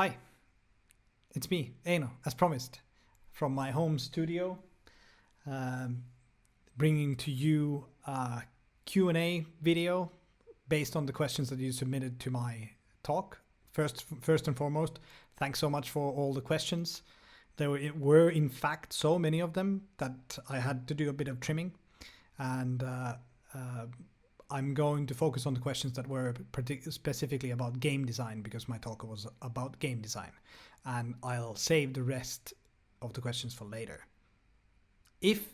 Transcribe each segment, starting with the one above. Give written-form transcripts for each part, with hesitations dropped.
Hi, it's me, Eino, as promised, from my home studio, bringing to you a Q&A video based on the questions that you submitted to my talk. First and foremost, thanks so much for all the questions. There were in fact so many of them that I had to do a bit of trimming, and I'm going to focus on the questions that were specifically about game design, because my talk was about game design, and I'll save the rest of the questions for later. If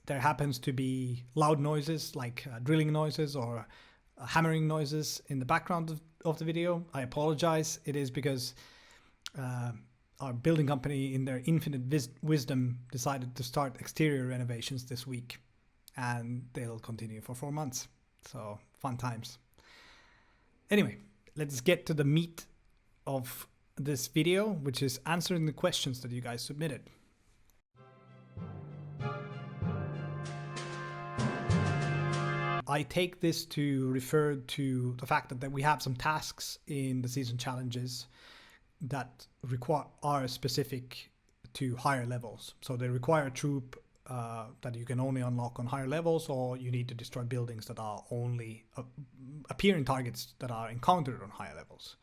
there happens to be loud noises like drilling noises or hammering noises in the background of the video, I apologize. It is because our building company, in their infinite wisdom, decided to start exterior renovations this week, and they'll continue for 4 months. So fun times. Anyway, let's get to the meat of this video, which is answering the questions that you guys submitted. I take this to refer to the fact that we have some tasks in the season challenges that are specific to higher levels. So they require a troop that you can only unlock on higher levels, or you need to destroy buildings that are only appearing targets that are encountered on higher levels.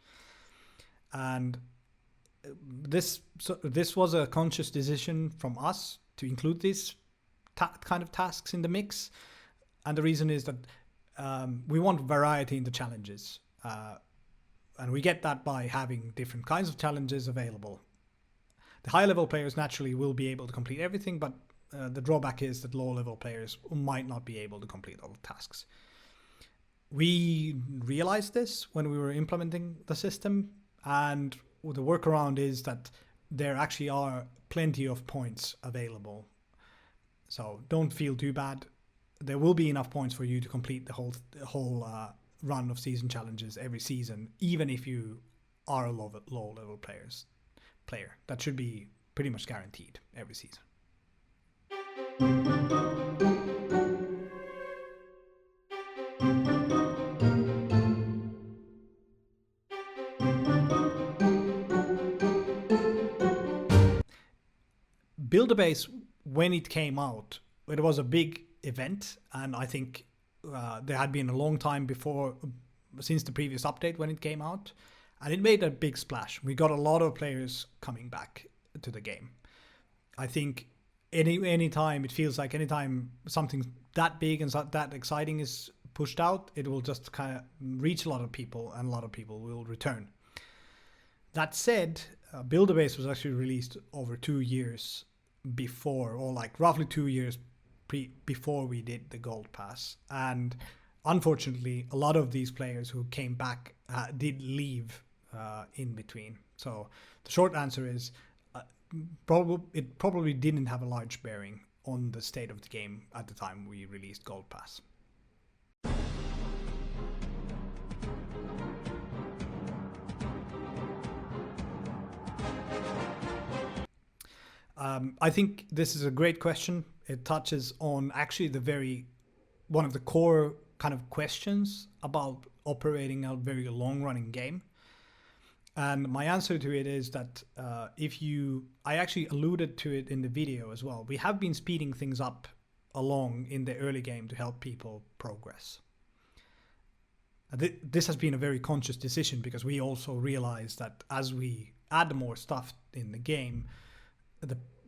And this was a conscious decision from us to include these kind of tasks in the mix. And the reason is that we want variety in the challenges. And we get that by having different kinds of challenges available. The high level players naturally will be able to complete everything, but the drawback is that low level players might not be able to complete all the tasks. We realized this when we were implementing the system, and the workaround is that there actually are plenty of points available. So don't feel too bad. There will be enough points for you to complete the whole run of season challenges every season, even if you are a low level player. That should be pretty much guaranteed every season. Build-A-Base, when it came out, it was a big event, and I think there had been a long time since the previous update when it came out, and it made a big splash. We got a lot of players coming back to the game. I think anytime something that big and that exciting is pushed out, it will just kind of reach a lot of people, and a lot of people will return. That said, Build-A-Base was actually released over 2 years before, or like roughly 2 years before we did the Gold Pass. And unfortunately, a lot of these players who came back did leave in between. So the short answer is it probably didn't have a large bearing on the state of the game at the time we released Gold Pass. I think this is a great question. It touches on actually one of the core kind of questions about operating a very long-running game. And my answer to it is that I actually alluded to it in the video as well. We have been speeding things up along in the early game to help people progress. This has been a very conscious decision, because we also realize that as we add more stuff in the game,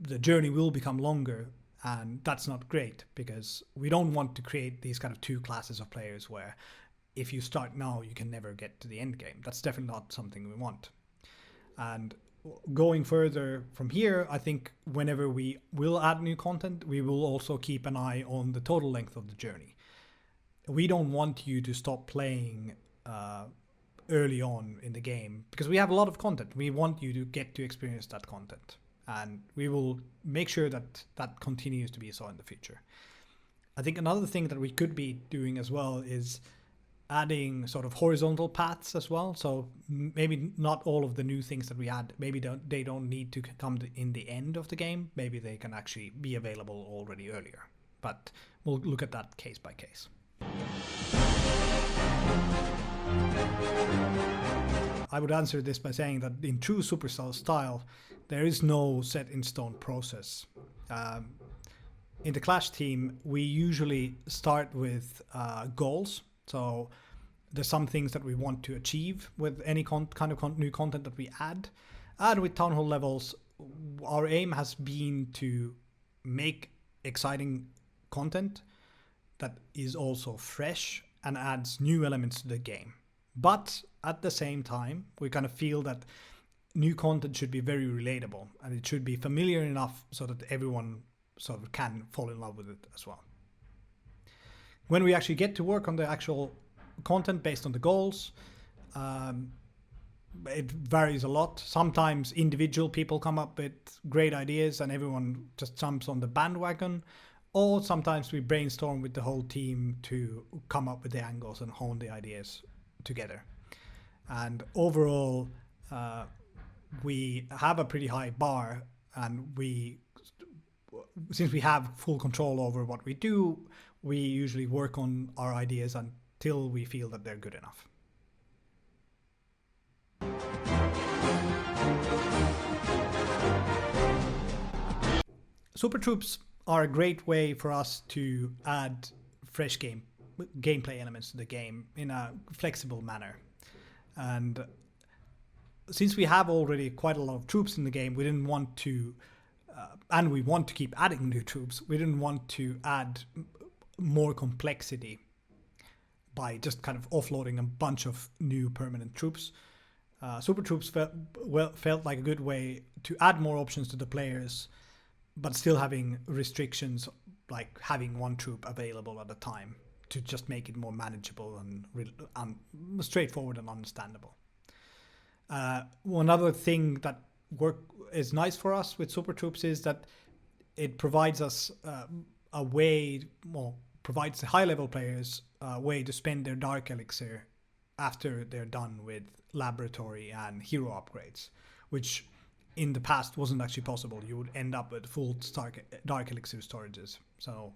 the journey will become longer, and that's not great, because we don't want to create these kind of two classes of players where if you start now, you can never get to the end game. That's definitely not something we want. And going further from here, I think whenever we will add new content, we will also keep an eye on the total length of the journey. We don't want you to stop playing early on in the game, because we have a lot of content. We want you to get to experience that content, and we will make sure that that continues to be so in the future. I think another thing that we could be doing as well is adding sort of horizontal paths as well. So maybe not all of the new things that we add, maybe they don't need to come in the end of the game. Maybe they can actually be available already earlier, but we'll look at that case by case. I would answer this by saying that in true Supercell style, there is no set in stone process. In the Clash team, we usually start with goals. So there's some things that we want to achieve with any kind of new content that we add. And with Town Hall levels, our aim has been to make exciting content that is also fresh and adds new elements to the game. But at the same time, we kind of feel that new content should be very relatable and it should be familiar enough so that everyone sort of can fall in love with it as well. When we actually get to work on the actual content based on the goals, it varies a lot. Sometimes individual people come up with great ideas and everyone just jumps on the bandwagon. Or sometimes we brainstorm with the whole team to come up with the angles and hone the ideas together. And overall, we have a pretty high bar, and since we have full control over what we do, we usually work on our ideas until we feel that they're good enough. Super Troops are a great way for us to add fresh gameplay elements to the game in a flexible manner. And since we have already quite a lot of troops in the game, we didn't want to, and we want to keep adding new troops, we didn't want to add more complexity by just kind of offloading a bunch of new permanent troops. Super Troops felt like a good way to add more options to the players, but still having restrictions like having one troop available at a time to just make it more manageable and straightforward and understandable. One other thing that is nice for us with Super Troops is that it provides us provides the high-level players a way to spend their Dark Elixir after they're done with laboratory and hero upgrades, which in the past wasn't actually possible. You would end up with full Dark Elixir storages. So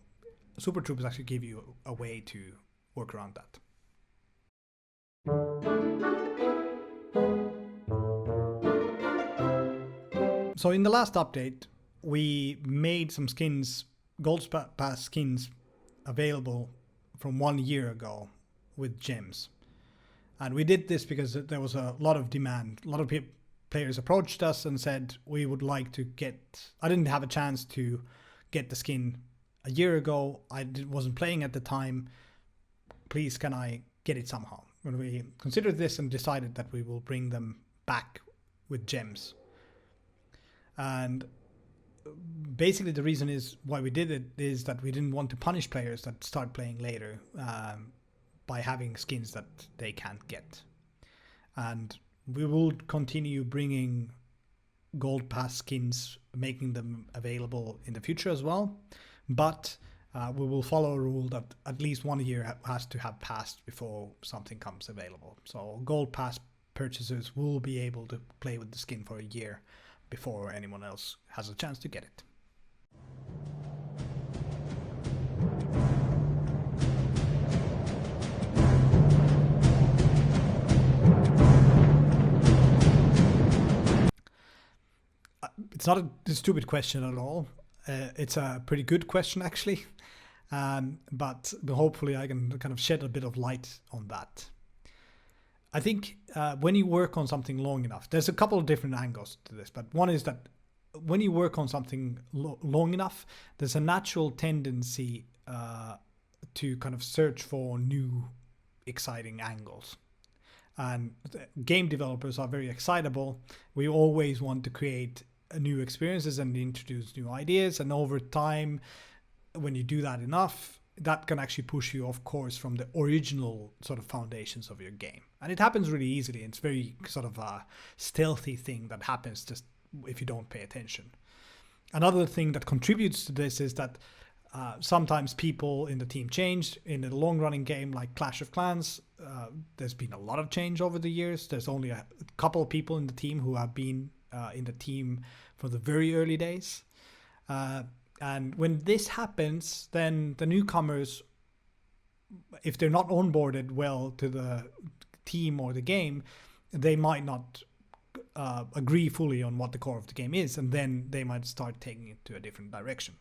Super Troops actually give you a way to work around that. So in the last update, we made some skins, Gold Pass skins, available from 1 year ago with gems. And we did this because there was a lot of demand. A lot of players approached us and said, we would like to I didn't have a chance to get the skin a year ago. I wasn't playing at the time. Please, can I get it somehow? When we considered this and decided that we will bring them back with gems. And basically the reason is why we did it is that we didn't want to punish players that start playing later by having skins that they can't get. And we will continue bringing Gold Pass skins, making them available in the future as well. But we will follow a rule that at least 1 year has to have passed before something comes available. So Gold Pass purchasers will be able to play with the skin for a year before anyone else has a chance to get it. It's not a stupid question at all. It's a pretty good question, actually. But hopefully I can kind of shed a bit of light on that. I think when you work on something long enough, there's a couple of different angles to this, but one is that when you work on something long enough, there's a natural tendency to kind of search for new, exciting angles. And game developers are very excitable. We always want to create new experiences and introduce new ideas. And over time, when you do that enough, that can actually push you off course from the original sort of foundations of your game. And it happens really easily. It's very sort of a stealthy thing that happens just if you don't pay attention. Another thing that contributes to this is that sometimes people in the team change. In a long-running game like Clash of Clans, there's been a lot of change over the years. There's only a couple of people in the team who have been in the team for the very early days. And when this happens, then the newcomers, if they're not onboarded well to the team or the game, they might not agree fully on what the core of the game is, and then they might start taking it to a different direction.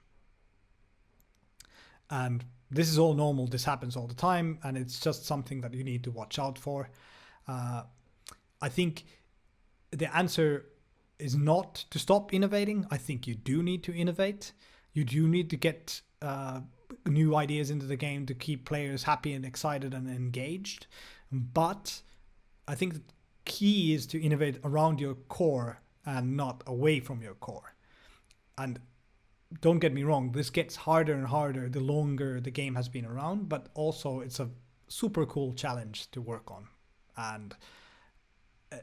And this is all normal. This happens all the time, and it's just something that you need to watch out for. I think the answer is not to stop innovating. I think you do need to innovate. You do need to get new ideas into the game to keep players happy and excited and engaged. But I think the key is to innovate around your core and not away from your core. And don't get me wrong, this gets harder and harder the longer the game has been around, but also it's a super cool challenge to work on. And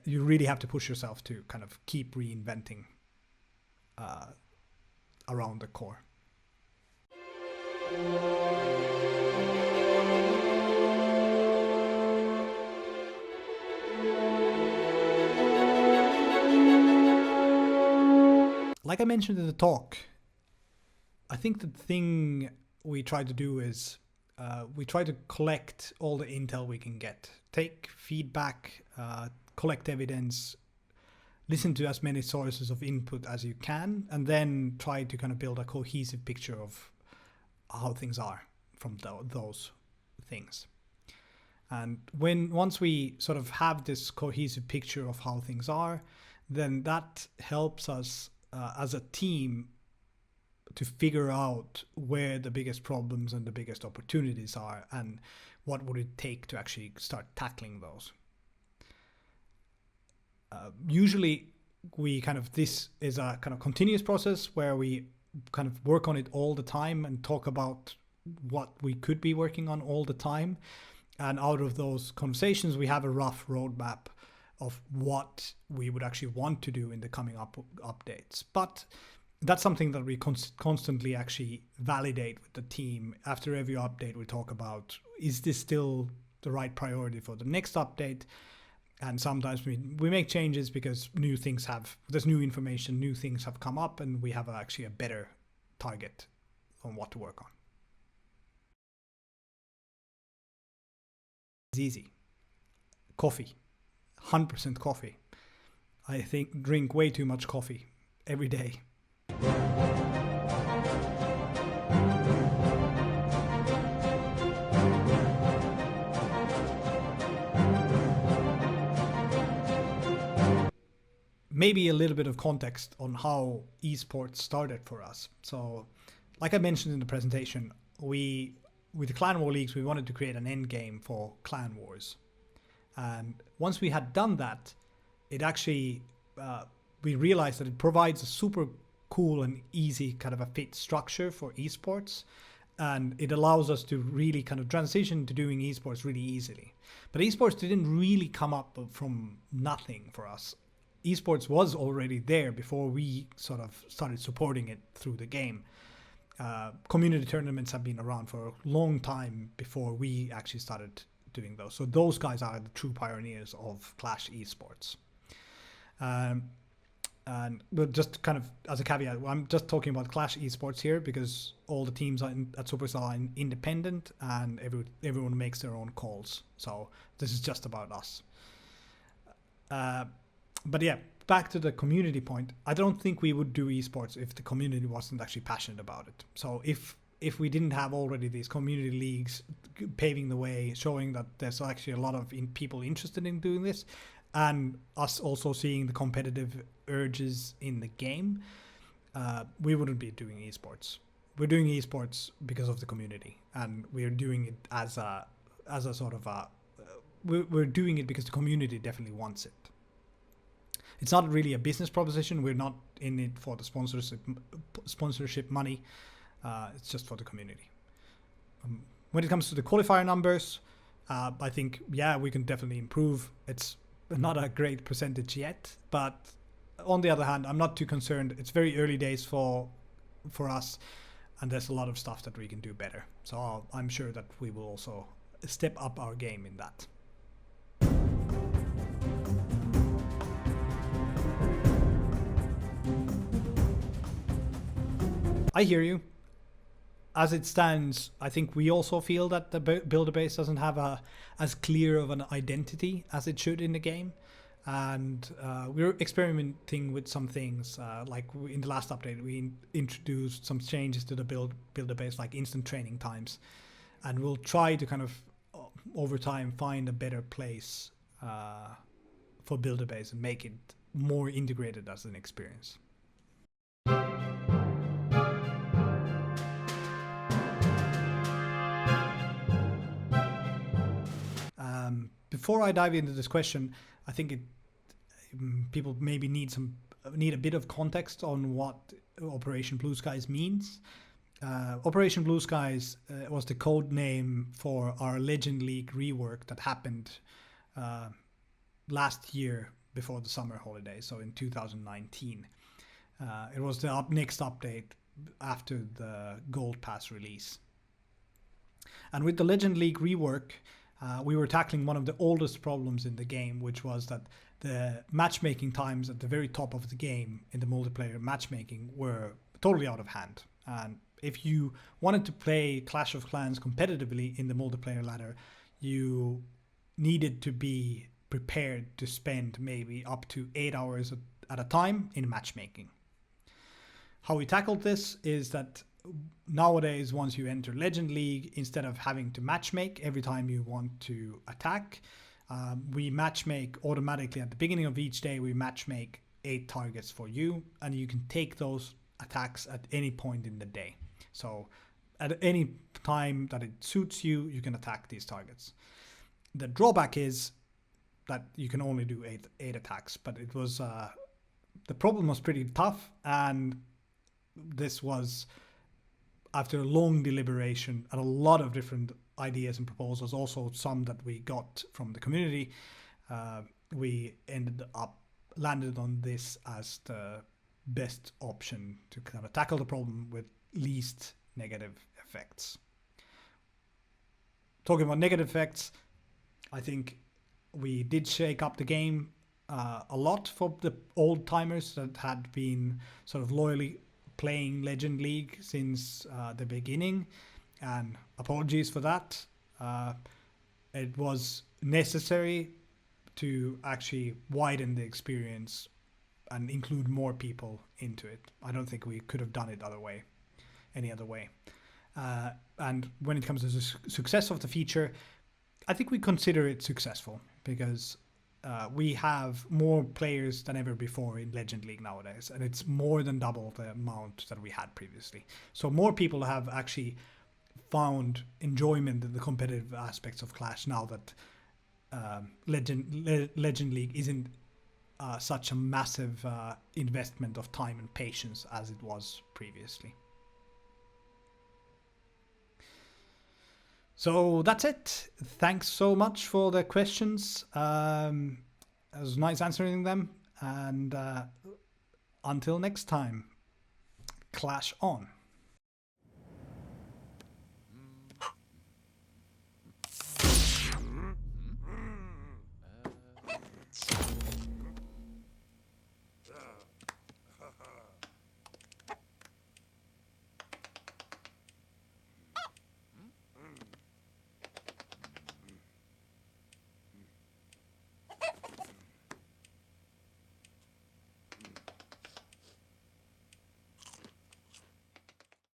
you really have to push yourself to kind of keep reinventing around the core. Like I mentioned in the talk, I think the thing we try to do is we try to collect all the intel we can get, take feedback, collect evidence, listen to as many sources of input as you can, and then try to kind of build a cohesive picture of how things are from those things. And once we sort of have this cohesive picture of how things are, then that helps us as a team to figure out where the biggest problems and the biggest opportunities are, and what would it take to actually start tackling those. Usually this is a kind of continuous process where we kind of work on it all the time and talk about what we could be working on all the time. And out of those conversations, we have a rough roadmap of what we would actually want to do in the coming updates. But that's something that we constantly actually validate with the team. After every update, we talk about, is this still the right priority for the next update? And sometimes we make changes because there's new information, new things have come up, and we have actually a better target on what to work on. It's easy. Coffee. 100% coffee. I think drink way too much coffee every day. Maybe a little bit of context on how esports started for us. So, like I mentioned in the presentation, with the Clan War Leagues, we wanted to create an end game for Clan Wars. And once we had done that, it actually, we realized that it provides a super cool and easy kind of a fit structure for esports. And it allows us to really kind of transition to doing esports really easily. But esports didn't really come up from nothing for us. Esports was already there before we sort of started supporting it through the game. Community tournaments have been around for a long time before we actually started doing those. So those guys are the true pioneers of Clash esports. But just kind of as a caveat, I'm just talking about Clash esports here because all the teams at Supercell are independent and everyone makes their own calls. So this is just about us. But yeah, back to the community point. I don't think we would do esports if the community wasn't actually passionate about it. So if we didn't have already these community leagues paving the way, showing that there's actually a lot of people interested in doing this, and us also seeing the competitive urges in the game, we wouldn't be doing esports. We're doing esports because of the community, and we're doing it as a sort of we're doing it because the community definitely wants it. It's not really a business proposition. We're not in it for the sponsorship money. It's just for the community. When it comes to the qualifier numbers, I think, yeah, we can definitely improve. It's not a great percentage yet, but on the other hand, I'm not too concerned. It's very early days for us, and there's a lot of stuff that we can do better. So I'm sure that we will also step up our game in that. I hear you. As it stands, I think we also feel that the builder base doesn't have as clear of an identity as it should in the game. And we're experimenting with some things. In the last update, we introduced some changes to the builder base, like instant training times, and we'll try to kind of over time find a better place for builder base and make it more integrated as an experience. Before I dive into this question, I think people maybe need a bit of context on what Operation Blue Skies means. Operation Blue Skies was the code name for our Legend League rework that happened last year before the summer holiday, so in 2019. It was the next update after the Gold Pass release. And with the Legend League rework, we were tackling one of the oldest problems in the game, which was that the matchmaking times at the very top of the game in the multiplayer matchmaking were totally out of hand. And if you wanted to play Clash of Clans competitively in the multiplayer ladder, you needed to be prepared to spend maybe up to 8 hours at a time in matchmaking. How we tackled this is that nowadays, once you enter Legend League, instead of having to matchmake every time you want to attack, we matchmake automatically at the beginning of each day. We matchmake 8 targets for you, and you can take those attacks at any point in the day. So at any time that it suits you, you can attack these targets. The drawback is that you can only do eight attacks, but it was the problem was pretty tough, and this was after a long deliberation and a lot of different ideas and proposals, also some that we got from the community, we landed on this as the best option to kind of tackle the problem with least negative effects. Talking about negative effects, I think we did shake up the game a lot for the old timers that had been sort of loyally playing Legend League since the beginning, and apologies for that. It was necessary to actually widen the experience and include more people into it. I don't think we could have done it any other way. And when it comes to the success of the feature, I think we consider it successful because we have more players than ever before in Legend League nowadays, and it's more than double the amount that we had previously. So more people have actually found enjoyment in the competitive aspects of Clash now that Legend League isn't such a massive investment of time and patience as it was previously. So that's it. Thanks so much for the questions. It was nice answering them. And until next time, Clash on.